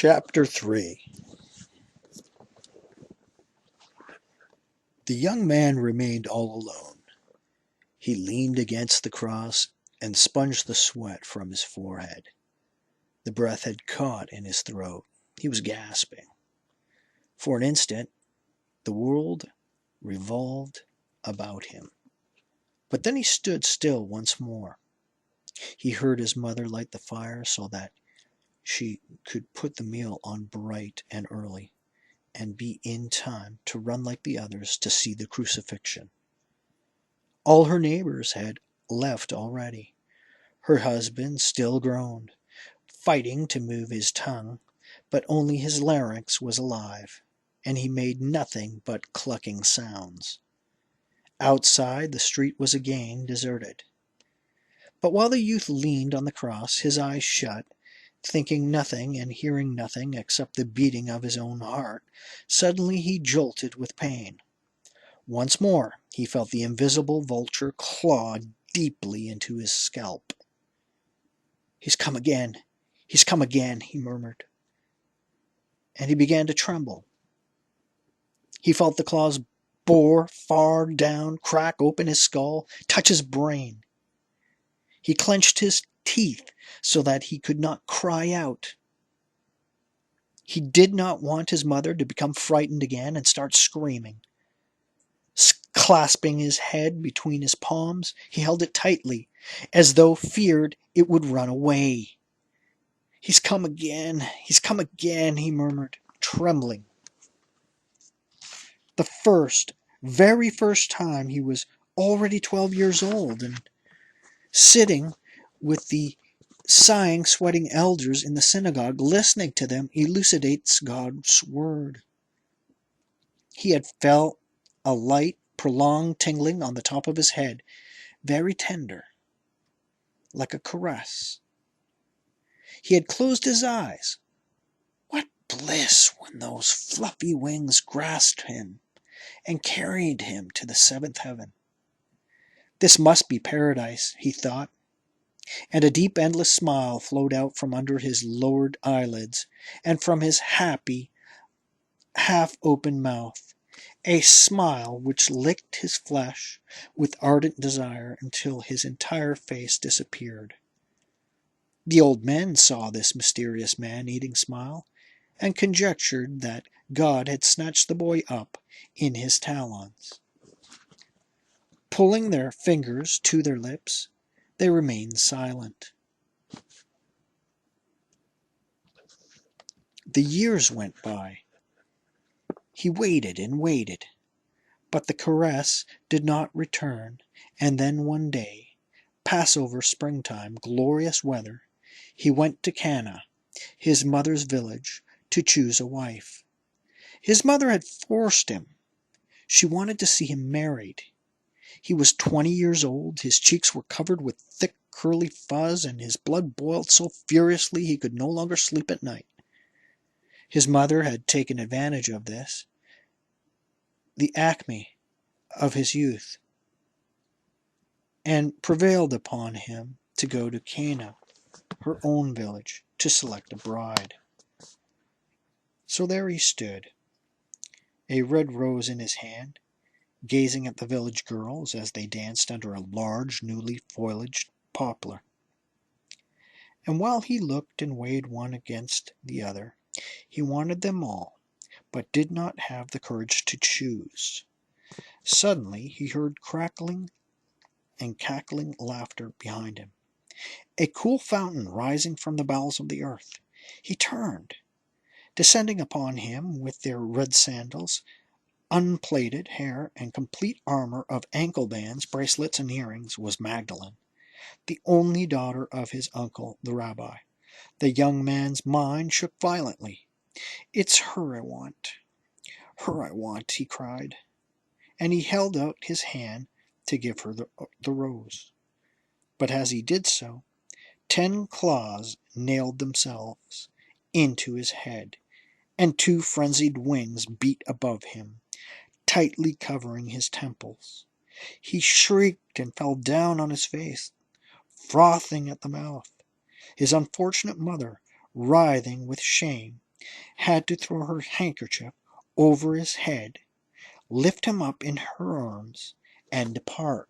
Chapter 3. The young man remained all alone. He leaned against the cross and sponged the sweat from his forehead. The breath had caught in his throat. He was gasping. For an instant, the world revolved about him. But then he stood still once more. He heard his mother light the fire so that she could put the meal on bright and early, and be in time to run like the others to see the crucifixion. All her neighbors had left already. Her husband still groaned, fighting to move his tongue, but only his larynx was alive, and he made nothing but clucking sounds. Outside, the street was again deserted. But while the youth leaned on the cross, his eyes shut, thinking nothing and hearing nothing except the beating of his own heart, suddenly he jolted with pain. Once more he felt the invisible vulture claw deeply into his scalp. "He's come again! He's come again!" he murmured. And he began to tremble. He felt the claws bore far down, crack open his skull, touch his brain. He clenched his teeth so that he could not cry out. He did not want his mother to become frightened again and start screaming. Clasping his head between his palms, he held it tightly, as though feared it would run away. "He's come again! He's come again!" he murmured, trembling. The very first time he was already 12 years old, and sitting with the sighing, sweating elders in the synagogue, listening to them elucidates God's word. He had felt a light, prolonged tingling on the top of his head, very tender, like a caress. He had closed his eyes. What bliss when those fluffy wings grasped him and carried him to the seventh heaven. This must be paradise, he thought, and a deep, endless smile flowed out from under his lowered eyelids and from his happy, half-open mouth, a smile which licked his flesh with ardent desire until his entire face disappeared. The old men saw this mysterious man-eating smile, and conjectured that God had snatched the boy up in his talons. Pulling their fingers to their lips, they remained silent. The years went by. He waited and waited, but the caress did not return, and then one day, Passover springtime, glorious weather, he went to Cana, his mother's village, to choose a wife. His mother had forced him. She wanted to see him married. He was 20 years old, his cheeks were covered with thick curly fuzz, and his blood boiled so furiously he could no longer sleep at night. His mother had taken advantage of this, the acme of his youth, and prevailed upon him to go to Cana, her own village, to select a bride. So there he stood, a red rose in his hand, gazing at the village girls as they danced under a large, newly foliaged poplar. And while he looked and weighed one against the other, he wanted them all, but did not have the courage to choose. Suddenly he heard crackling and cackling laughter behind him, a cool fountain rising from the bowels of the earth. He turned. Descending upon him with their red sandals, unplaited hair, and complete armor of ankle bands, bracelets, and earrings, was Magdalene, the only daughter of his uncle, the rabbi. The young man's mind shook violently. "It's her I want, her I want," he cried, and he held out his hand to give her the rose. But as he did so, 10 claws nailed themselves into his head, and 2 frenzied wings beat above him, tightly covering his temples. He shrieked and fell down on his face, frothing at the mouth. His unfortunate mother, writhing with shame, had to throw her handkerchief over his head, lift him up in her arms, and depart.